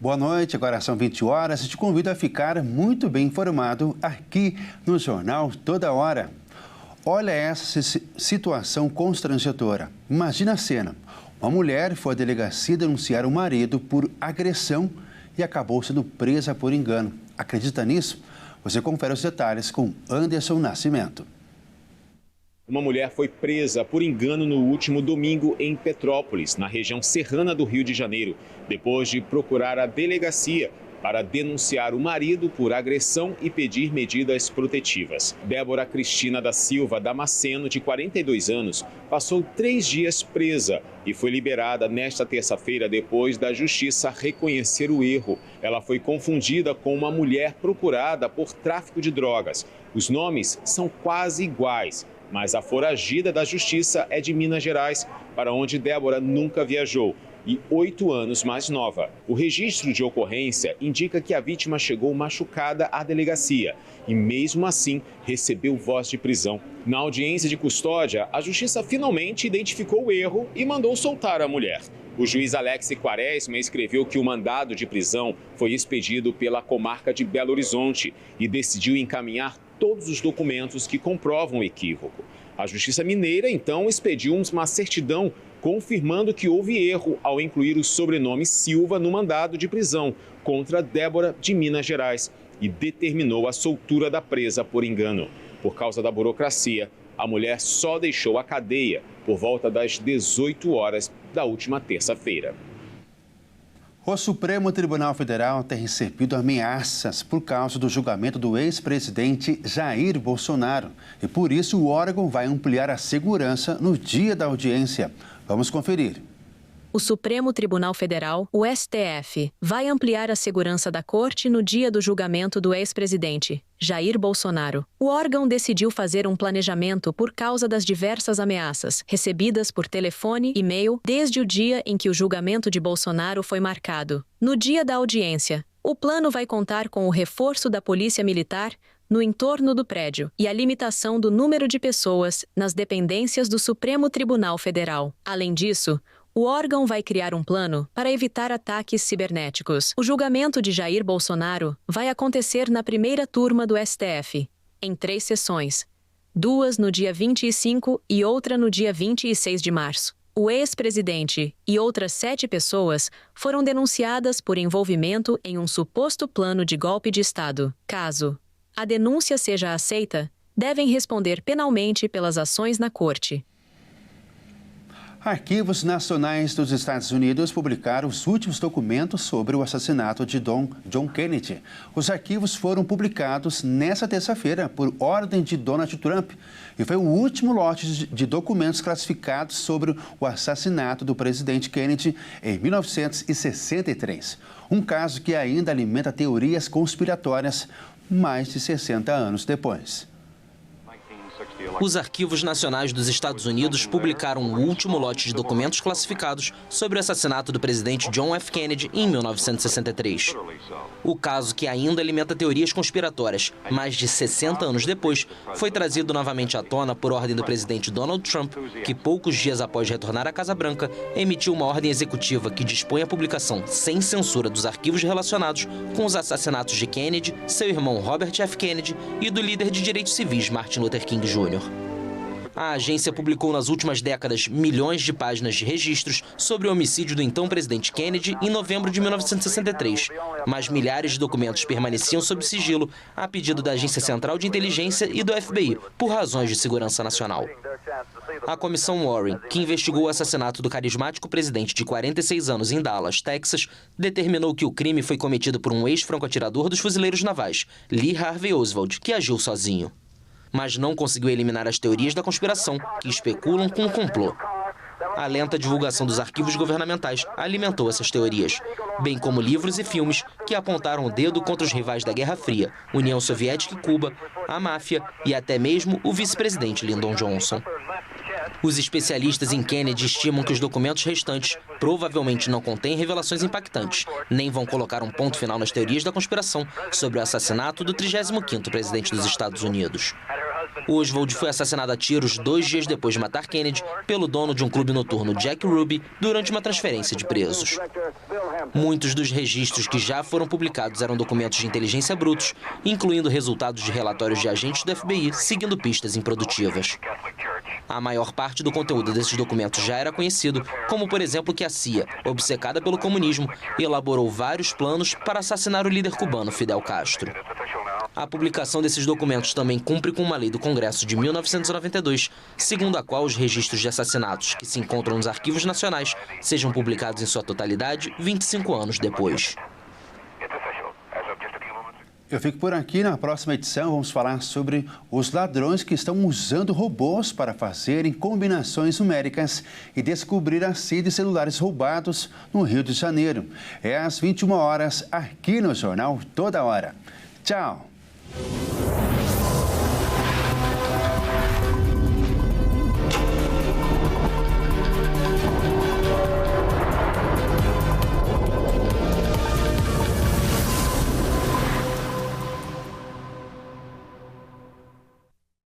Boa noite, agora são 20 horas e te convido a ficar muito bem informado aqui no Jornal Toda Hora. Olha essa situação constrangedora. Imagina a cena. Uma mulher foi à delegacia denunciar o marido por agressão e acabou sendo presa por engano. Acredita nisso? Você confere os detalhes com Anderson Nascimento. Uma mulher foi presa por engano no último domingo em Petrópolis, na região serrana do Rio de Janeiro, depois de procurar a delegacia para denunciar o marido por agressão e pedir medidas protetivas. Débora Cristina da Silva Damasceno, de 42 anos, passou 3 dias presa e foi liberada nesta terça-feira depois da justiça reconhecer o erro. Ela foi confundida com uma mulher procurada por tráfico de drogas. Os nomes são quase iguais, mas a foragida da justiça é de Minas Gerais, para onde Débora nunca viajou, e 8 anos mais nova. O registro de ocorrência indica que a vítima chegou machucada à delegacia e, mesmo assim, recebeu voz de prisão. Na audiência de custódia, a justiça finalmente identificou o erro e mandou soltar a mulher. O juiz Alex Quaresma escreveu que o mandado de prisão foi expedido pela comarca de Belo Horizonte e decidiu encaminhar todos os documentos que comprovam o equívoco. A Justiça Mineira, então, expediu uma certidão confirmando que houve erro ao incluir o sobrenome Silva no mandado de prisão contra Débora de Minas Gerais e determinou a soltura da presa por engano. Por causa da burocracia, a mulher só deixou a cadeia por volta das 18 horas da última terça-feira. O Supremo Tribunal Federal tem recebido ameaças por causa do julgamento do ex-presidente Jair Bolsonaro. E por isso o órgão vai ampliar a segurança no dia da audiência. Vamos conferir. O Supremo Tribunal Federal, o STF, vai ampliar a segurança da corte no dia do julgamento do ex-presidente Jair Bolsonaro. O órgão decidiu fazer um planejamento por causa das diversas ameaças recebidas por telefone e e-mail desde o dia em que o julgamento de Bolsonaro foi marcado. No dia da audiência, o plano vai contar com o reforço da Polícia Militar no entorno do prédio e a limitação do número de pessoas nas dependências do Supremo Tribunal Federal. Além disso, o órgão vai criar um plano para evitar ataques cibernéticos. O julgamento de Jair Bolsonaro vai acontecer na primeira turma do STF, em 3 sessões, 2 no dia 25 e outra no dia 26 de março. O ex-presidente e outras 7 pessoas foram denunciadas por envolvimento em um suposto plano de golpe de Estado. Caso a denúncia seja aceita, devem responder penalmente pelas ações na corte. Arquivos nacionais dos Estados Unidos publicaram os últimos documentos sobre o assassinato de John Kennedy. Os arquivos foram publicados nesta terça-feira por ordem de Donald Trump e foi o último lote de documentos classificados sobre o assassinato do presidente Kennedy em 1963. Um caso que ainda alimenta teorias conspiratórias mais de 60 anos depois. Os arquivos nacionais dos Estados Unidos publicaram o último lote de documentos classificados sobre o assassinato do presidente John F. Kennedy em 1963. O caso, que ainda alimenta teorias conspiratórias mais de 60 anos depois, foi trazido novamente à tona por ordem do presidente Donald Trump, que poucos dias após retornar à Casa Branca, emitiu uma ordem executiva que dispõe a publicação sem censura dos arquivos relacionados com os assassinatos de Kennedy, seu irmão Robert F. Kennedy e do líder de direitos civis Martin Luther King Jr. A agência publicou nas últimas décadas milhões de páginas de registros sobre o homicídio do então presidente Kennedy em novembro de 1963, mas milhares de documentos permaneciam sob sigilo a pedido da Agência Central de Inteligência e do FBI, por razões de segurança nacional. A Comissão Warren, que investigou o assassinato do carismático presidente de 46 anos em Dallas, Texas, determinou que o crime foi cometido por um ex-franco-atirador dos fuzileiros navais, Lee Harvey Oswald, que agiu sozinho. Mas não conseguiu eliminar as teorias da conspiração, que especulam com um complô. A lenta divulgação dos arquivos governamentais alimentou essas teorias, bem como livros e filmes que apontaram o dedo contra os rivais da Guerra Fria, União Soviética e Cuba, a máfia e até mesmo o vice-presidente Lyndon Johnson. Os especialistas em Kennedy estimam que os documentos restantes provavelmente não contêm revelações impactantes, nem vão colocar um ponto final nas teorias da conspiração sobre o assassinato do 35º presidente dos Estados Unidos. Oswald foi assassinado a tiros 2 dias depois de matar Kennedy pelo dono de um clube noturno, Jack Ruby, durante uma transferência de presos. Muitos dos registros que já foram publicados eram documentos de inteligência brutos, incluindo resultados de relatórios de agentes do FBI seguindo pistas improdutivas. A maior parte do conteúdo desses documentos já era conhecido, como por exemplo que a CIA, obcecada pelo comunismo, elaborou vários planos para assassinar o líder cubano Fidel Castro. A publicação desses documentos também cumpre com uma lei do Congresso de 1992, segundo a qual os registros de assassinatos que se encontram nos arquivos nacionais sejam publicados em sua totalidade 25 anos depois. Eu fico por aqui. Na próxima edição vamos falar sobre os ladrões que estão usando robôs para fazerem combinações numéricas e descobrir a senha de celulares roubados no Rio de Janeiro. É às 21 horas aqui no Jornal Toda Hora. Tchau!